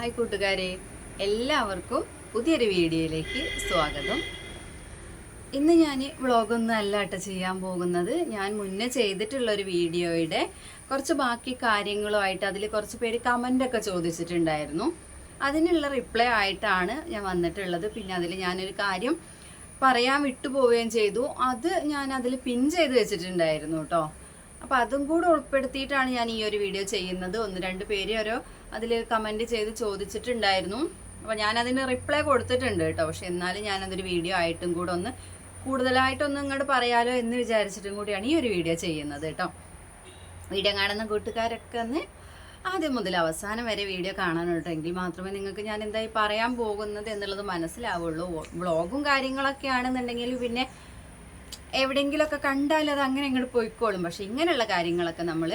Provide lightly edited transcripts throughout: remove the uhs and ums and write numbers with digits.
Hi കൂട്ടുകാരെ, എല്ലാവർക്കും പുതിയൊരു വീഡിയോയിലേക്ക് സ്വാഗതം. ഇന്ന് ഞാൻ വ്ളോഗൊന്നും അല്ല കേട്ടോ ചെയ്യാൻ പോകുന്നത്. ഞാൻ മുന്നേ ചെയ്തിട്ടുള്ളൊരു വീഡിയോയുടെ കുറച്ച് ബാക്കി കാര്യങ്ങളുമായിട്ട് അതിൽ കുറച്ച് പേര് കമൻ്റൊക്കെ ചോദിച്ചിട്ടുണ്ടായിരുന്നു. അതിനുള്ള റിപ്ലൈ ആയിട്ടാണ് ഞാൻ വന്നിട്ടുള്ളത്. പിന്നെ അതിൽ ഞാനൊരു കാര്യം പറയാൻ വിട്ടുപോവുകയും ചെയ്തു. അത് ഞാൻ അതിൽ പിൻ ചെയ്ത് വെച്ചിട്ടുണ്ടായിരുന്നു കേട്ടോ. അപ്പോൾ അതും കൂടെ ഉൾപ്പെടുത്തിയിട്ടാണ് ഞാൻ ഈ ഒരു വീഡിയോ ചെയ്യുന്നത്. ഒന്ന് രണ്ട് പേര് അതിൽ കമൻറ്റ് ചെയ്ത് ചോദിച്ചിട്ടുണ്ടായിരുന്നു. അപ്പോൾ ഞാനതിന് റിപ്ലൈ കൊടുത്തിട്ടുണ്ട് കേട്ടോ. പക്ഷെ എന്നാലും ഞാനതൊരു വീഡിയോ ആയിട്ടും കൂടെ ഒന്ന് കൂടുതലായിട്ടൊന്ന് ഇങ്ങോട്ട് പറയാലോ എന്ന് വിചാരിച്ചിട്ടും കൂടിയാണ് ഈ ഒരു വീഡിയോ ചെയ്യുന്നത് കേട്ടോ. വീഡിയോ കാണുന്ന കൂട്ടുകാരൊക്കെ ഒന്ന് ആദ്യം മുതൽ അവസാനം വരെ വീഡിയോ കാണാനുണ്ടെങ്കിൽ മാത്രമേ നിങ്ങൾക്ക് ഞാൻ എന്തായി പറയാൻ പോകുന്നത് എന്നുള്ളത് മനസ്സിലാവുള്ളൂ. വ്ളോഗും കാര്യങ്ങളൊക്കെ ആണെന്നുണ്ടെങ്കിൽ പിന്നെ എവിടെയെങ്കിലുമൊക്കെ കണ്ടാലും അത് അങ്ങനെ അങ്ങോട്ട് പോയിക്കോളും. പക്ഷെ ഇങ്ങനെയുള്ള കാര്യങ്ങളൊക്കെ നമ്മൾ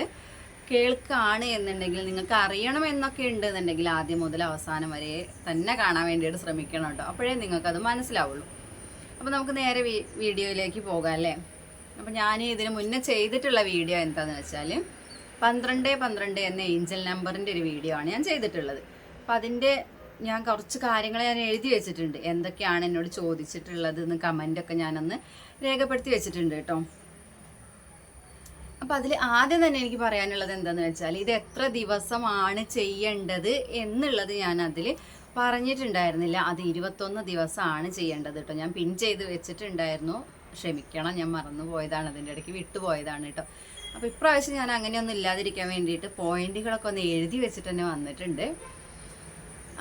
കേൾക്കുകയാണ് എന്നുണ്ടെങ്കിൽ, നിങ്ങൾക്ക് അറിയണം എന്നൊക്കെ ഉണ്ടെന്നുണ്ടെങ്കിൽ ആദ്യം മുതൽ അവസാനം വരെ തന്നെ കാണാൻ വേണ്ടിയിട്ട് ശ്രമിക്കണം കേട്ടോ. അപ്പോഴേ നിങ്ങൾക്കത് മനസ്സിലാവുള്ളൂ. അപ്പോൾ നമുക്ക് നേരെ വീഡിയോയിലേക്ക് പോകാം അല്ലേ. അപ്പോൾ ഞാൻ ഇതിന് മുന്നേ ചെയ്തിട്ടുള്ള വീഡിയോ എന്താണെന്ന് വെച്ചാൽ 1212 എന്ന ഏഞ്ചൽ നമ്പറിൻ്റെ ഒരു വീഡിയോ ആണ് ഞാൻ ചെയ്തിട്ടുള്ളത്. അപ്പം അതിൻ്റെ ഞാൻ കുറച്ച് കാര്യങ്ങൾ ഞാൻ എഴുതി വെച്ചിട്ടുണ്ട്. എന്തൊക്കെയാണ് എന്നോട് ചോദിച്ചിട്ടുള്ളത് എന്ന് കമൻ്റൊക്കെ ഞാനൊന്ന് രേഖപ്പെടുത്തി വെച്ചിട്ടുണ്ട് കേട്ടോ. അപ്പം അതിൽ ആദ്യം തന്നെ എനിക്ക് പറയാനുള്ളത് എന്താണെന്ന് വെച്ചാൽ, ഇത് എത്ര ദിവസമാണ് ചെയ്യേണ്ടത് എന്നുള്ളത് ഞാൻ അതിൽ പറഞ്ഞിട്ടുണ്ടായിരുന്നില്ല. അത് 21 ദിവസമാണ് ചെയ്യേണ്ടത് കേട്ടോ. ഞാൻ പിൻ ചെയ്ത് വെച്ചിട്ടുണ്ടായിരുന്നു. ക്ഷമിക്കണം, ഞാൻ മറന്നു പോയതാണ്, അതിൻ്റെ ഇടയ്ക്ക് വിട്ടുപോയതാണ് കേട്ടോ. അപ്പോൾ ഇപ്രാവശ്യം ഞാൻ അങ്ങനെയൊന്നും ഇല്ലാതിരിക്കാൻ വേണ്ടിയിട്ട് പോയിന്റുകളൊക്കെ ഒന്ന് എഴുതി വെച്ചിട്ട് തന്നെ വന്നിട്ടുണ്ട്.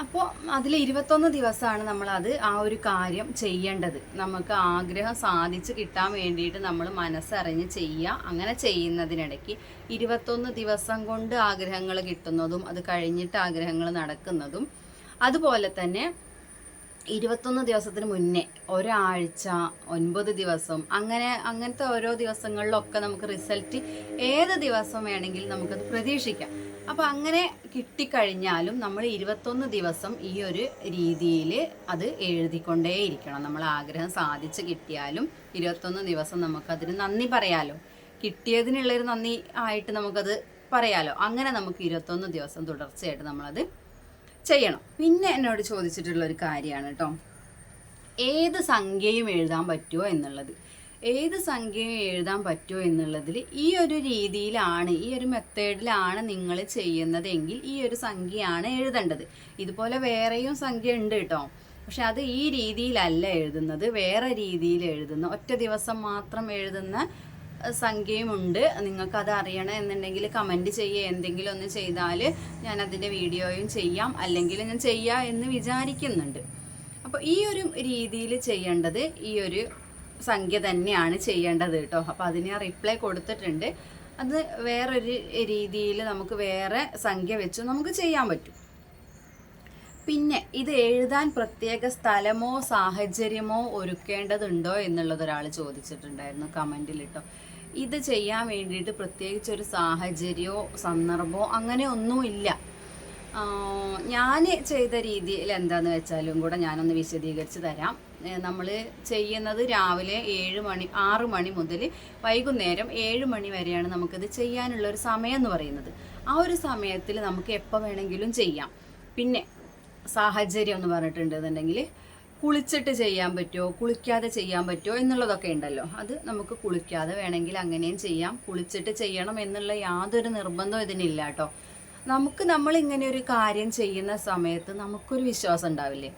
അപ്പോൾ അതിൽ 21 ദിവസമാണ് നമ്മളത് ആ ഒരു കാര്യം ചെയ്യേണ്ടത്. നമുക്ക് ആഗ്രഹം സാധിച്ച് കിട്ടാൻ വേണ്ടിയിട്ട് നമ്മൾ മനസ്സറിഞ്ഞ് ചെയ്യുക. അങ്ങനെ ചെയ്യുന്നതിനിടയ്ക്ക് 21 ദിവസം കൊണ്ട് ആഗ്രഹങ്ങൾ കിട്ടുന്നതും അത് കഴിഞ്ഞിട്ട് ആഗ്രഹങ്ങൾ നടക്കുന്നതും, അതുപോലെ തന്നെ 21 ദിവസത്തിന് മുന്നേ ഒരാഴ്ച, 9 ദിവസം, അങ്ങനത്തെ ഓരോ ദിവസങ്ങളിലൊക്കെ നമുക്ക് റിസൾട്ട് ഏത് ദിവസം വേണമെങ്കിലും നമുക്കത് പ്രതീക്ഷിക്കാം. അപ്പോൾ അങ്ങനെ കിട്ടിക്കഴിഞ്ഞാലും നമ്മൾ 21 ദിവസം ഈ ഒരു രീതിയിൽ അത് എഴുതിക്കൊണ്ടേയിരിക്കണം. നമ്മൾ ആഗ്രഹം സാധിച്ച് കിട്ടിയാലും 21 ദിവസം നമുക്കതിന് നന്ദി പറയാലോ. കിട്ടിയതിനുള്ളൊരു നന്ദി ആയിട്ട് നമുക്കത് പറയാലോ. അങ്ങനെ നമുക്ക് 21 ദിവസം തുടർച്ചയായിട്ട് നമ്മളത് ചെയ്യണം. പിന്നെ എന്നോട് ചോദിച്ചിട്ടുള്ളൊരു കാര്യമാണ് കേട്ടോ, ഏത് സംഖ്യയും എഴുതാൻ പറ്റുമോ എന്നുള്ളത്. ഏത് സംഖ്യയും എഴുതാൻ പറ്റുമോ എന്നുള്ളതിൽ ഈ ഒരു രീതിയിലാണ്, ഈ ഒരു മെത്തേഡിലാണ് നിങ്ങൾ ചെയ്യുന്നതെങ്കിൽ ഈ ഒരു സംഖ്യയാണ് എഴുതേണ്ടത്. ഇതുപോലെ വേറെയും സംഖ്യ ഉണ്ട് കേട്ടോ. പക്ഷെ അത് ഈ രീതിയിലല്ല എഴുതുന്നത്, വേറെ രീതിയിൽ എഴുതുന്ന, ഒറ്റ ദിവസം മാത്രം എഴുതുന്ന സംഖ്യയുമുണ്ട്. നിങ്ങൾക്കത് അറിയണം എന്നുണ്ടെങ്കിൽ കമൻറ്റ് ചെയ്യുക. എന്തെങ്കിലും ഒന്ന് ചെയ്താൽ ഞാൻ അതിൻ്റെ വീഡിയോയും ചെയ്യാം, അല്ലെങ്കിൽ ഞാൻ ചെയ്യാം എന്ന് വിചാരിക്കുന്നുണ്ട്. അപ്പോൾ ഈ ഒരു രീതിയിൽ ചെയ്യേണ്ടത് ഈ ഒരു സംഖ്യ തന്നെയാണ് ചെയ്യേണ്ടത് കേട്ടോ. അപ്പോൾ അതിന് ഞാൻ റിപ്ലൈ കൊടുത്തിട്ടുണ്ട്. അത് വേറൊരു രീതിയിൽ നമുക്ക് വേറെ സംഖ്യ വെച്ച് നമുക്ക് ചെയ്യാൻ പറ്റും. പിന്നെ ഇത് എഴുതാൻ പ്രത്യേക സ്ഥലമോ സാഹചര്യമോ ഒരുക്കേണ്ടതുണ്ടോ എന്നുള്ളത് ഒരാൾ ചോദിച്ചിട്ടുണ്ടായിരുന്നു കമൻറ്റിൽ കേട്ടോ. ഇത് ചെയ്യാൻ വേണ്ടിയിട്ട് പ്രത്യേകിച്ചൊരു സാഹചര്യമോ സന്ദർഭമോ അങ്ങനെ ഒന്നുമില്ല. ഞാൻ ചെയ്ത രീതിയിൽ എന്താണെന്ന് വെച്ചാലും കൂടെ ഞാനൊന്ന് വിശദീകരിച്ച് തരാം. നമ്മൾ ചെയ്യുന്നത് രാവിലെ 6 മണി മുതൽ വൈകുന്നേരം 7 മണി വരെയാണ് നമുക്കിത് ചെയ്യാനുള്ളൊരു സമയം എന്ന് പറയുന്നത്. ആ ഒരു സമയത്തിൽ നമുക്ക് എപ്പോൾ വേണമെങ്കിലും ചെയ്യാം. പിന്നെ സാഹചര്യം എന്ന് പറഞ്ഞിട്ടുണ്ടെന്നുണ്ടെങ്കിൽ കുളിച്ചിട്ട് ചെയ്യാൻ പറ്റുമോ, കുളിക്കാതെ ചെയ്യാൻ പറ്റുമോ എന്നുള്ളതൊക്കെ ഉണ്ടല്ലോ. അത് നമുക്ക് കുളിക്കാതെ വേണമെങ്കിൽ അങ്ങനെയും ചെയ്യാം. കുളിച്ചിട്ട് ചെയ്യണം എന്നുള്ള യാതൊരു നിർബന്ധവും ഇതിനില്ല കേട്ടോ. നമ്മളിങ്ങനെ ഒരു കാര്യം ചെയ്യുന്ന സമയത്ത് നമുക്കൊരു വിശ്വാസം ഉണ്ടാവില്ലേ,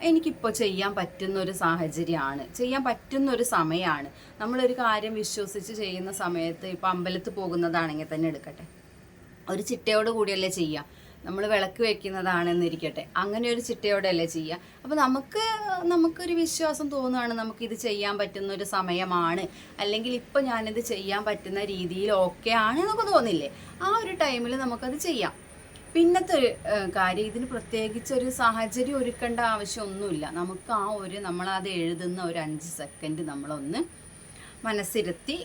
എനിക്കിപ്പോൾ ചെയ്യാൻ പറ്റുന്നൊരു സാഹചര്യമാണ്, ചെയ്യാൻ പറ്റുന്നൊരു സമയമാണ്. നമ്മളൊരു കാര്യം വിശ്വസിച്ച് ചെയ്യുന്ന സമയത്ത്, ഇപ്പോൾ അമ്പലത്തിൽ പോകുന്നതാണെങ്കിൽ തന്നെ എടുക്കട്ടെ, ഒരു ചിട്ടയോട് കൂടിയല്ലേ ചെയ്യുക. നമ്മൾ വിളക്ക് വെക്കുന്നതാണെന്നിരിക്കട്ടെ, അങ്ങനെ ഒരു ചിട്ടയോടെയല്ലേ ചെയ്യുക. അപ്പോൾ നമുക്കൊരു വിശ്വാസം തോന്നുകയാണ്, നമുക്കിത് ചെയ്യാൻ പറ്റുന്ന ഒരു സമയമാണ്, അല്ലെങ്കിൽ ഇപ്പോൾ ഞാനിത് ചെയ്യാൻ പറ്റുന്ന രീതിയിൽ ഓക്കെ ആണ് എന്നൊക്കെ തോന്നില്ലേ, ആ ഒരു ടൈമിൽ നമുക്കത് ചെയ്യാം. പിന്നത്തെ ഒരു കാര്യം, ഇതിന് പ്രത്യേകിച്ചൊരു സാഹചര്യം ഒരുക്കേണ്ട ആവശ്യമൊന്നുമില്ല. നമുക്ക് നമ്മളത് എഴുതുന്ന ഒരു 5 സെക്കൻഡ് നമ്മളൊന്ന് മനസ്സിരുത്തി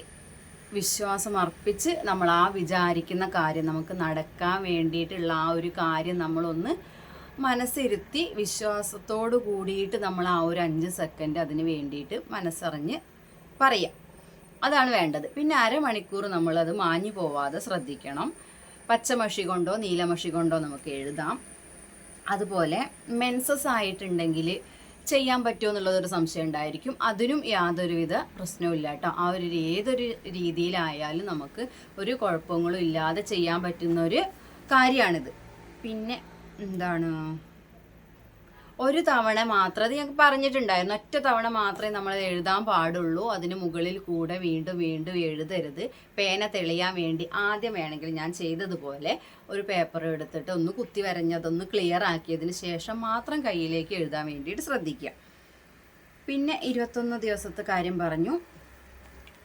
വിശ്വാസം അർപ്പിച്ച് നമ്മൾ ആ വിചാരിക്കുന്ന കാര്യം നമുക്ക് നടക്കാൻ വേണ്ടിയിട്ടുള്ള ആ ഒരു കാര്യം നമ്മളൊന്ന് മനസ്സിരുത്തി വിശ്വാസത്തോട് കൂടിയിട്ട് നമ്മൾ ആ ഒരു 5 സെക്കൻഡ് അതിന് വേണ്ടിയിട്ട് മനസ്സറിഞ്ഞ് പറയാം. അതാണ് വേണ്ടത്. പിന്നെ അരമണിക്കൂർ നമ്മളത് മാഞ്ഞു പോവാതെ ശ്രദ്ധിക്കണം. പച്ചമഷി കൊണ്ടോ നീലമഷി കൊണ്ടോ നമുക്ക് എഴുതാം. അതുപോലെ മെൻസസ് ആയിട്ടുണ്ടെങ്കിൽ ചെയ്യാൻ പറ്റുമോ എന്നുള്ളതൊരു സംശയം ഉണ്ടായിരിക്കും. അതിനും യാതൊരുവിധ പ്രശ്നവും ഇല്ല കേട്ടോ. ആ ഒരു ഏതൊരു രീതിയിലായാലും നമുക്ക് ഒരു കുഴപ്പങ്ങളും ഇല്ലാതെ ചെയ്യാൻ പറ്റുന്ന ഒരു കാര്യമാണിത്. പിന്നെ എന്താണ്, ഒരു തവണ മാത്രം, അത് ഞങ്ങൾക്ക് പറഞ്ഞിട്ടുണ്ടായിരുന്നു, ഒറ്റ തവണ മാത്രമേ നമ്മൾ എഴുതാൻ പാടുള്ളൂ. അതിന് മുകളിൽ കൂടെ വീണ്ടും വീണ്ടും എഴുതരുത്. പേന തെളിയാൻ വേണ്ടി ആദ്യം വേണമെങ്കിൽ ഞാൻ ചെയ്തതുപോലെ ഒരു പേപ്പർ എടുത്തിട്ട് ഒന്ന് കുത്തി വരഞ്ഞതൊന്ന് ക്ലിയർ ആക്കിയതിന് ശേഷം മാത്രം കയ്യിലേക്ക് എഴുതാൻ വേണ്ടിയിട്ട് ശ്രദ്ധിക്കുക. പിന്നെ 21 ദിവസത്തെ കാര്യം പറഞ്ഞു.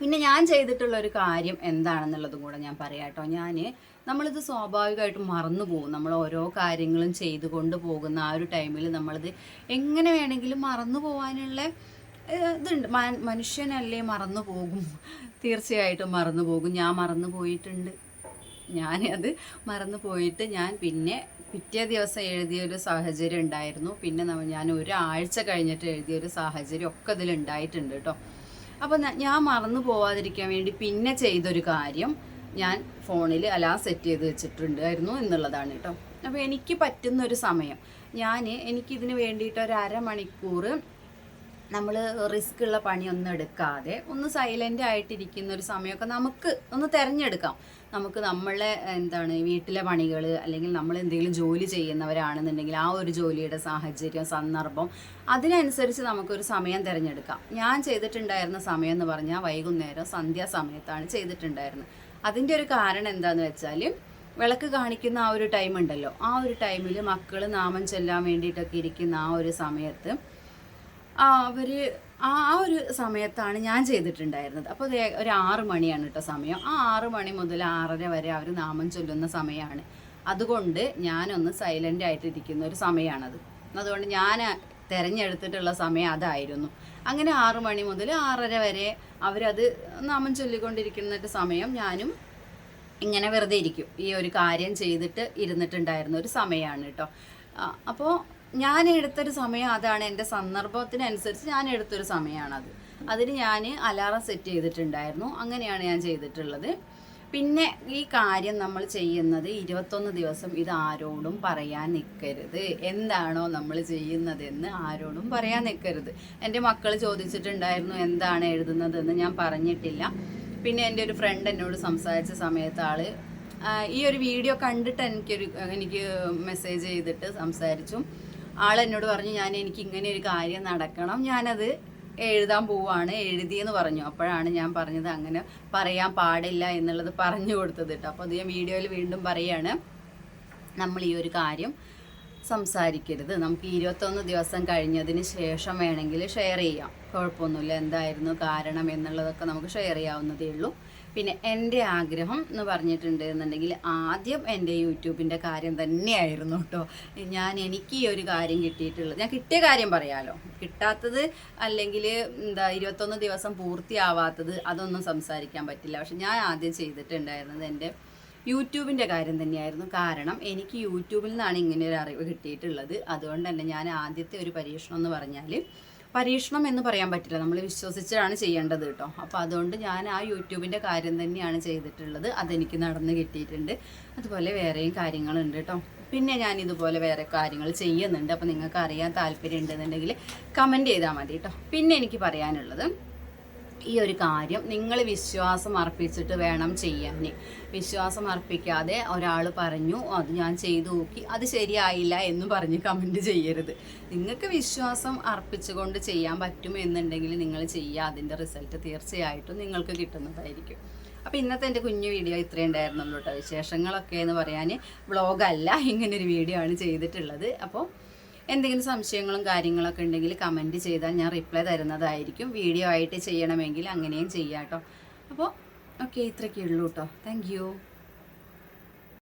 പിന്നെ ഞാൻ ചെയ്തിട്ടുള്ള ഒരു കാര്യം എന്താണെന്നുള്ളതും കൂടെ ഞാൻ പറയാം കേട്ടോ. നമ്മളിത് സ്വാഭാവികമായിട്ടും മറന്നു പോകും. നമ്മൾ ഓരോ കാര്യങ്ങളും ചെയ്തുകൊണ്ട് പോകുന്ന ആ ഒരു ടൈമിൽ നമ്മളിത് എങ്ങനെ വേണമെങ്കിലും മറന്നു പോകാനുള്ള ഇതുണ്ട്. മനുഷ്യനല്ലേ, മറന്നു പോകും, തീർച്ചയായിട്ടും മറന്നു പോകും. ഞാൻ മറന്നു പോയിട്ടുണ്ട്. ഞാനത് മറന്നു പോയിട്ട് ഞാൻ പിന്നെ പിറ്റേ ദിവസം എഴുതിയൊരു സാഹചര്യം ഉണ്ടായിരുന്നു. പിന്നെ ഞാൻ ഒരാഴ്ച കഴിഞ്ഞിട്ട് എഴുതിയൊരു സാഹചര്യം ഒക്കെ ഇതിലുണ്ടായിട്ടുണ്ട് കേട്ടോ. അപ്പോൾ ഞാൻ മറന്നു പോവാതിരിക്കാൻ വേണ്ടി പിന്നെ ചെയ്തൊരു കാര്യം, ഞാൻ ഫോണിൽ അലാം സെറ്റ് ചെയ്ത് വെച്ചിട്ടുണ്ടായിരുന്നു എന്നുള്ളതാണ് കേട്ടോ. അപ്പോൾ എനിക്ക് പറ്റുന്നൊരു സമയം എനിക്കിതിന് വേണ്ടിയിട്ട് ഒരു അരമണിക്കൂർ നമ്മൾ റിസ്ക് ഉള്ള പണിയൊന്നും എടുക്കാതെ ഒന്ന് സൈലൻ്റ് ആയിട്ടിരിക്കുന്ന ഒരു സമയമൊക്കെ നമുക്ക് ഒന്ന് തിരഞ്ഞെടുക്കാം. നമുക്ക് നമ്മളെ വീട്ടിലെ പണികൾ, അല്ലെങ്കിൽ നമ്മൾ എന്തെങ്കിലും ജോലി ചെയ്യുന്നവരാണെന്നുണ്ടെങ്കിൽ ആ ഒരു ജോലിയുടെ സാഹചര്യം, സന്ദർഭം, അതിനനുസരിച്ച് നമുക്കൊരു സമയം തിരഞ്ഞെടുക്കാം. ഞാൻ ചെയ്തിട്ടുണ്ടായിരുന്ന സമയം എന്ന് പറഞ്ഞാൽ വൈകുന്നേരം സന്ധ്യാസമയത്താണ് ചെയ്തിട്ടുണ്ടായിരുന്നത്. അതിൻ്റെ ഒരു കാരണം എന്താണെന്ന് വെച്ചാൽ, വിളക്ക് കാണിക്കുന്ന ആ ഒരു ടൈം ഉണ്ടല്ലോ, ആ ഒരു ടൈമിൽ മക്കൾ നാമം ചൊല്ലാൻ വേണ്ടിയിട്ടൊക്കെ ഇരിക്കുന്ന ആ ഒരു സമയത്ത് ആ ഒരു സമയത്താണ് ഞാൻ ചെയ്തിട്ടുണ്ടായിരുന്നത്. അപ്പോൾ ഒരു 6 മണിയാണ് കേട്ടോ സമയം. ആ 6 മണി മുതൽ 6:30 വരെ അവർ നാമം ചൊല്ലുന്ന സമയമാണ്. അതുകൊണ്ട് ഞാനൊന്ന് സൈലൻ്റ് ആയിട്ടിരിക്കുന്ന ഒരു സമയമാണത്. അതുകൊണ്ട് ഞാൻ തിരഞ്ഞെടുത്തിട്ടുള്ള സമയം അതായിരുന്നു. അങ്ങനെ 6 മണി മുതൽ 6:30 വരെ അവരത് നാമം ചൊല്ലിക്കൊണ്ടിരിക്കുന്ന സമയം ഞാനും ഇങ്ങനെ വെറുതെ ഇരിക്കും. ഈ ഒരു കാര്യം ചെയ്തിട്ട് ഇരുന്നിട്ടുണ്ടായിരുന്ന ഒരു സമയമാണ് കേട്ടോ. അപ്പോൾ ഞാൻ എടുത്തൊരു സമയം അതാണ്. എൻ്റെ സന്ദർഭത്തിനനുസരിച്ച് ഞാൻ എടുത്തൊരു സമയമാണത്. അതിന് ഞാൻ അലാറം സെറ്റ് ചെയ്തിട്ടുണ്ടായിരുന്നു. അങ്ങനെയാണ് ഞാൻ ചെയ്തിട്ടുള്ളത്. പിന്നെ ഈ കാര്യം നമ്മൾ ചെയ്യുന്നത് 21 ദിവസം ഇത് ആരോടും പറയാൻ നിൽക്കരുത്. എന്താണോ നമ്മൾ ചെയ്യുന്നതെന്ന് ആരോടും പറയാൻ നിൽക്കരുത്. എൻ്റെ മക്കൾ ചോദിച്ചിട്ടുണ്ടായിരുന്നു എന്താണ് എഴുതുന്നതെന്ന്, ഞാൻ പറഞ്ഞിട്ടില്ല. പിന്നെ എൻ്റെ ഒരു ഫ്രണ്ട് എന്നോട് സംസാരിച്ച സമയത്ത് ഈ ഒരു വീഡിയോ കണ്ടിട്ട് എനിക്ക് മെസ്സേജ് ചെയ്തിട്ട് സംസാരിച്ചു. എന്നോട് പറഞ്ഞു, എനിക്ക് ഇങ്ങനെ ഒരു കാര്യം നടക്കണം, ഞാനത് എഴുതാൻ പോവാണ്, എഴുതിയെന്ന് പറഞ്ഞു. അപ്പോഴാണ് ഞാൻ പറഞ്ഞത് അങ്ങനെ പറയാൻ പാടില്ല എന്നുള്ളത് പറഞ്ഞു കൊടുത്തത് കേട്ടോ. അപ്പോൾ അത് ഞാൻ വീഡിയോയിൽ വീണ്ടും പറയാണ്, നമ്മൾ ഈ ഒരു കാര്യം സംസാരിക്കരുത്. നമുക്ക് 21 ദിവസം കഴിഞ്ഞതിന് ശേഷം വേണമെങ്കിൽ ഷെയർ ചെയ്യാം, കുഴപ്പമൊന്നുമില്ല. എന്തായിരുന്നു കാരണം എന്നുള്ളതൊക്കെ നമുക്ക് ഷെയർ ചെയ്യാവുന്നതേ ഉള്ളൂ. പിന്നെ എൻ്റെ ആഗ്രഹം എന്ന് പറഞ്ഞിട്ടുണ്ട് എന്നുണ്ടെങ്കിൽ ആദ്യം എൻ്റെ യൂട്യൂബിൻ്റെ കാര്യം തന്നെയായിരുന്നു കേട്ടോ. എനിക്ക് ഈ ഒരു കാര്യം കിട്ടിയിട്ടുള്ളത്, ഞാൻ കിട്ടിയ കാര്യം പറയാമല്ലോ, കിട്ടാത്തത് അല്ലെങ്കിൽ 21 ദിവസം പൂർത്തിയാവാത്തത് അതൊന്നും സംസാരിക്കാൻ പറ്റില്ല. പക്ഷെ ഞാൻ ആദ്യം ചെയ്തിട്ടുണ്ടായിരുന്നത് എൻ്റെ യൂട്യൂബിൻ്റെ കാര്യം തന്നെയായിരുന്നു. കാരണം എനിക്ക് യൂട്യൂബിൽ നിന്നാണ് ഇങ്ങനെ ഒരു അറിവ് കിട്ടിയിട്ടുള്ളത്. അതുകൊണ്ട് തന്നെ ഞാൻ ആദ്യത്തെ ഒരു പരീക്ഷണം എന്ന് പറഞ്ഞാൽ, പരീക്ഷണം എന്ന് പറയാൻ പറ്റില്ല, നമ്മൾ വിശ്വസിച്ചാണ് ചെയ്യേണ്ടത് കേട്ടോ. അപ്പോൾ അതുകൊണ്ട് ഞാൻ ആ യൂട്യൂബിൻ്റെ കാര്യം തന്നെയാണ് ചെയ്തിട്ടുള്ളത്. അതെനിക്ക് നടന്ന് കിട്ടിയിട്ടുണ്ട്. അതുപോലെ വേറെയും കാര്യങ്ങളുണ്ട് കേട്ടോ. പിന്നെ ഞാൻ ഇതുപോലെ വേറെ കാര്യങ്ങൾ ചെയ്യുന്നുണ്ട്. അപ്പോൾ നിങ്ങൾക്ക് അറിയാൻ താല്പര്യം ഉണ്ടെന്നുണ്ടെങ്കിൽ കമൻറ്റ് ചെയ്താൽ മതി കേട്ടോ. പിന്നെ എനിക്ക് പറയാനുള്ളത്, ഈ ഒരു കാര്യം നിങ്ങൾ വിശ്വാസം അർപ്പിച്ചിട്ട് വേണം ചെയ്യാൻ. വിശ്വാസം അർപ്പിക്കാതെ ഒരാൾ പറഞ്ഞു അത് ഞാൻ ചെയ്തു നോക്കി അത് ശരിയായില്ല എന്ന് പറഞ്ഞ് കമൻറ്റ് ചെയ്യരുത്. നിങ്ങൾക്ക് വിശ്വാസം അർപ്പിച്ചുകൊണ്ട് ചെയ്യാൻ പറ്റും എന്നുണ്ടെങ്കിൽ നിങ്ങൾ ചെയ്യുക. അതിൻ്റെ റിസൾട്ട് തീർച്ചയായിട്ടും നിങ്ങൾക്ക് കിട്ടുന്നതായിരിക്കും. അപ്പോൾ ഇന്നത്തെ എൻ്റെ കുഞ്ഞു വീഡിയോ ഇത്രയും ഉണ്ടായിരുന്നുള്ളൂ കേട്ടോ. വിശേഷങ്ങളൊക്കെ എന്ന് പറയാൻ വ്ളോഗല്ല, ഇങ്ങനൊരു വീഡിയോ ആണ് ചെയ്തിട്ടുള്ളത്. അപ്പോൾ എന്തെങ്കിലും സംശയങ്ങളും കാര്യങ്ങളൊക്കെ ഉണ്ടെങ്കിൽ കമൻറ്റ് ചെയ്താൽ ഞാൻ റിപ്ലൈ തരുന്നതായിരിക്കും. വീഡിയോ ആയിട്ട് ചെയ്യണമെങ്കിൽ അങ്ങനെയും ചെയ്യാം കേട്ടോ. അപ്പോൾ ഓക്കെ, ഇത്രയൊക്കെ ഉള്ളൂ കേട്ടോ. Thank you.